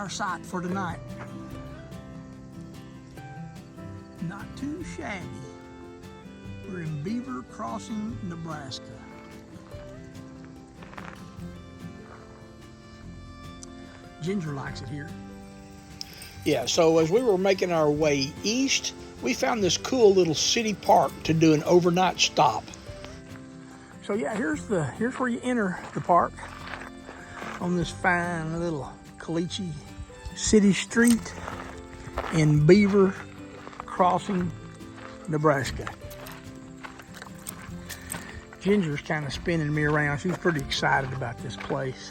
our site for tonight. Not too shabby. We're in Beaver Crossing, Nebraska. Ginger likes it here. Yeah, so as we were making our way east, we found this cool little city park to do an overnight stop. So yeah, here's where you enter the park on this fine little caliche city street in Beaver Crossing, Nebraska. Ginger's kind of spinning me around. She's pretty excited about this place.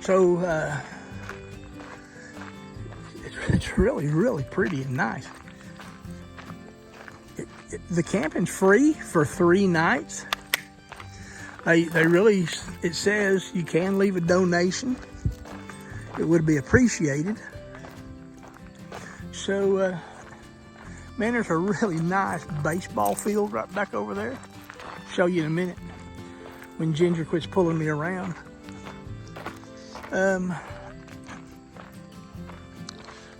So it's really, really pretty and nice. The camping's free for 3 nights. It says you can leave a donation. It would be appreciated. So, man, there's a really nice baseball field right back over there. Show you in a minute when Ginger quits pulling me around.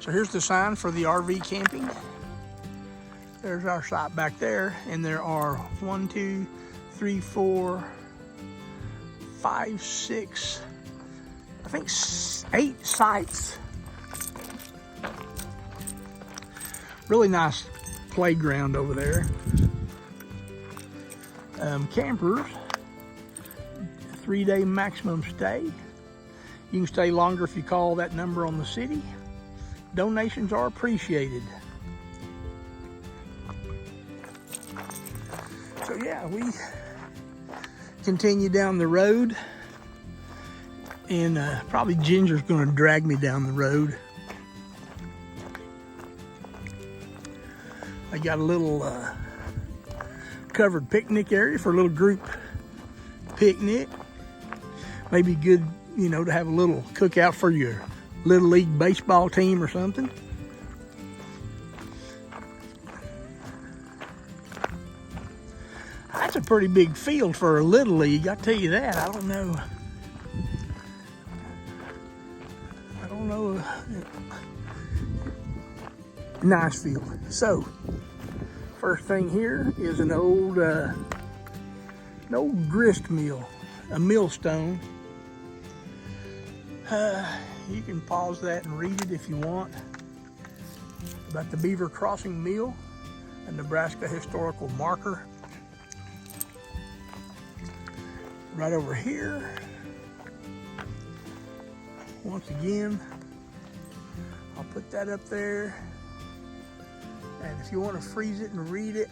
So here's the sign for the RV camping. There's our site back there, and there are 1, 2, 3, 4, 5, 6, I think 8 sites. Really nice playground over there. Campers, 3-day maximum stay. You can stay longer if you call that number on the city. Donations are appreciated. So yeah, we continue down the road, and probably Ginger's gonna drag me down the road. I got a little covered picnic area for a little group picnic. Maybe good, you know, to have a little cookout for your Little League baseball team or something. That's a pretty big field for a Little League, I tell you that. I don't know. Nice field. So, first thing here is an old grist mill, a millstone. You can pause that and read it if you want about the Beaver Crossing Mill, a Nebraska historical marker. Right over here, once again, I'll put that up there. And if you want to freeze it and read it,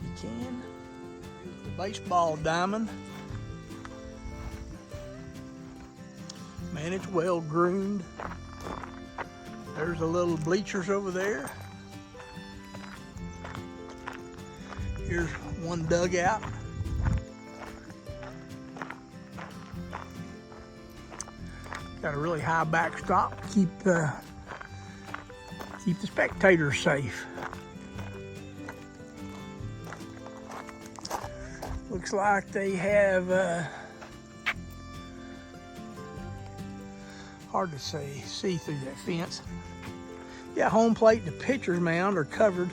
you can. The baseball diamond. Man, it's well groomed. There's a little bleachers over there. Here's one dugout. Got a really high backstop to keep the spectators safe. Looks like they have hard to see through that fence. Yeah, home plate and the pitcher's mound are covered.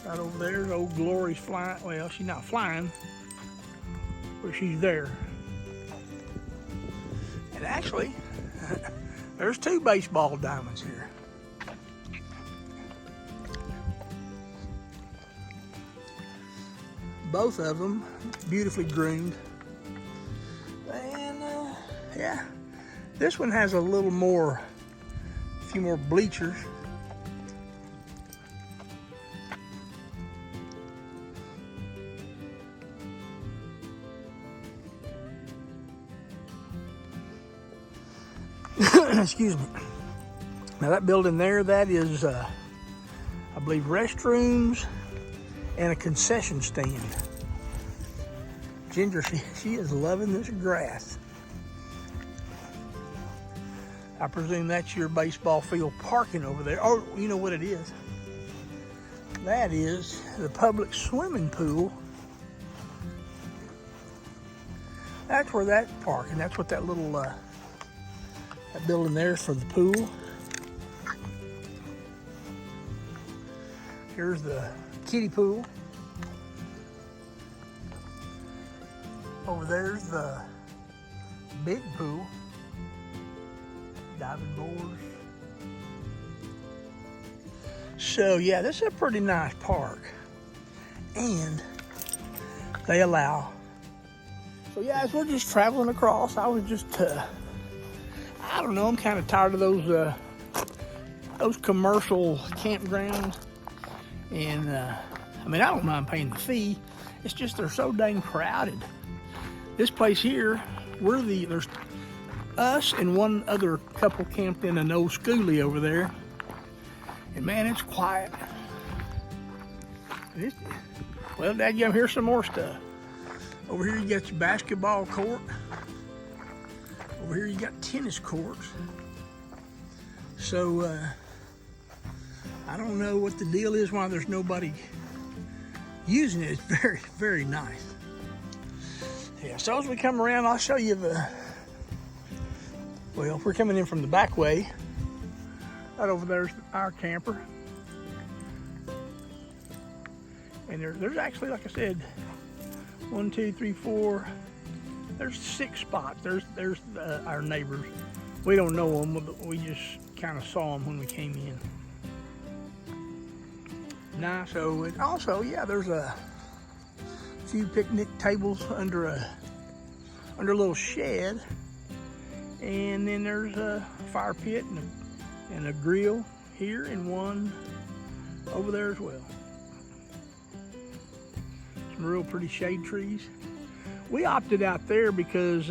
Right over there's old Glory's flying. Well, she's not flying, but she's there. And actually, there's 2 baseball diamonds here. Both of them beautifully groomed. And yeah, this one has a few more bleachers. Excuse me. Now that building there, that is, I believe, restrooms and a concession stand. Ginger, she is loving this grass. I presume that's your baseball field parking over there. Oh, you know what it is? That is the public swimming pool that's where that park, and that's what that little that building there is for the pool. Here's the kiddie pool. Over there's the big pool, diving boards. So yeah, this is a pretty nice park, and they allow. So yeah, as we're just traveling across, I was just, I don't know, I'm kind of tired of those commercial campgrounds, and I mean, I don't mind paying the fee. It's just they're so dang crowded. This place here, there's us and one other couple camped in an old schoolie over there. And man, it's quiet. Well, dadgummit, here's some more stuff. Over here you got your basketball court. Over here you got tennis courts. So, I don't know what the deal is, why there's nobody using it. It's very, very nice. Yeah, so as we come around, I'll show you well, if we're coming in from the back way, right over there's our camper. And there's actually, like I said, 1, 2, 3, 4, there's 6 spots. There's our neighbors. We don't know them, but we just kind of saw them when we came in. Nice. So, and also, yeah, there's a few picnic tables under a little shed, and then there's a fire pit and a grill here, and one over there as well. Some real pretty shade trees. We opted out there because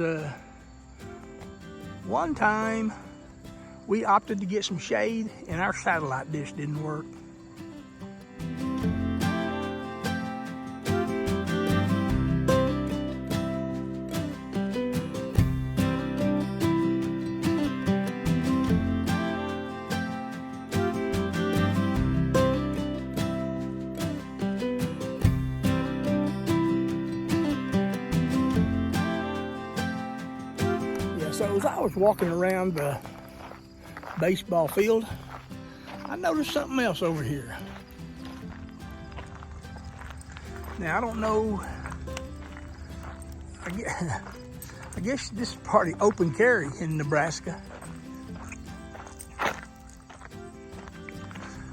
one time we opted to get some shade and our satellite dish didn't work. So as I was walking around the baseball field, I noticed something else over here. Now I don't know, I guess this is part of open carry in Nebraska.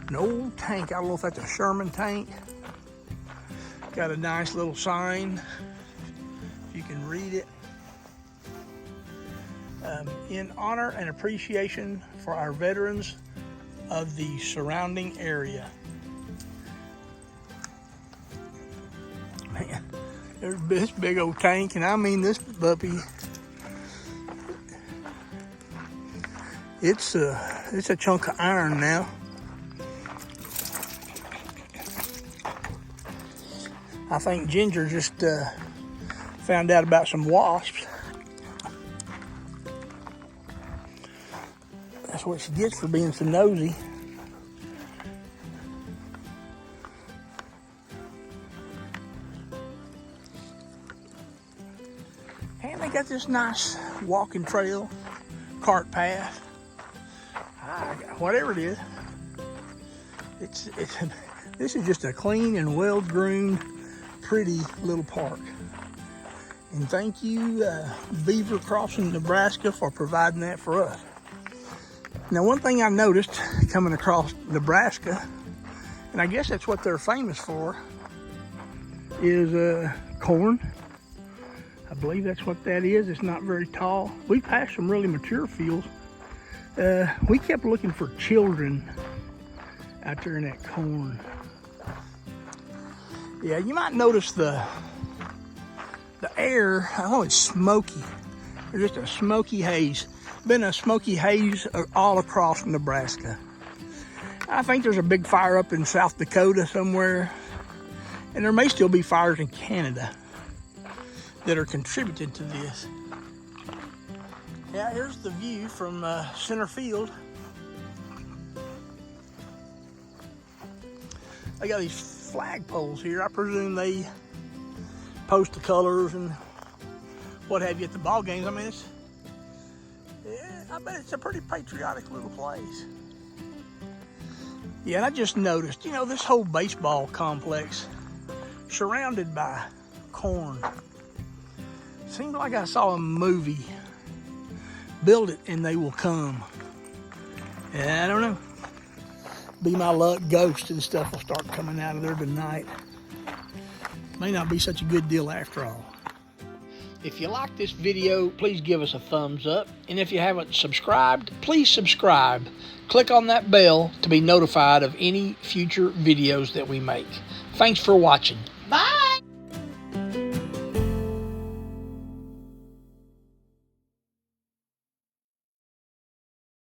An old tank, I don't know if that's a Sherman tank. Got a nice little sign, if you can read it. In honor and appreciation for our veterans of the surrounding area. Man, there's this big old tank, and I mean this puppy, it's a chunk of iron now. I think Ginger just found out about some wasps. That's what she gets for being so nosy. And they got this nice walking trail, cart path, whatever it is. This is just a clean and well-groomed, pretty little park. And thank you, Beaver Crossing, Nebraska, for providing that for us. Now, one thing I noticed coming across Nebraska, and I guess that's what they're famous for, is corn. I believe that's what that is. It's not very tall. We passed some really mature fields. We kept looking for children out there in that corn. Yeah, you might notice the air, oh, it's smoky. There's just a smoky haze. Been a smoky haze all across Nebraska. I think there's a big fire up in South Dakota somewhere, and there may still be fires in Canada that are contributing to this. Yeah, here's the view from center field. They got these flag poles here. I presume they post the colors and what have you at the ball games. I mean, I bet it's a pretty patriotic little place. Yeah, and I just noticed, you know, this whole baseball complex surrounded by corn. Seemed like I saw a movie. Build it and they will come. I don't know. Be my luck, ghosts and stuff will start coming out of there tonight. May not be such a good deal after all. If you like this video, please give us a thumbs up. And if you haven't subscribed, please subscribe. Click on that bell to be notified of any future videos that we make. Thanks for watching. Bye.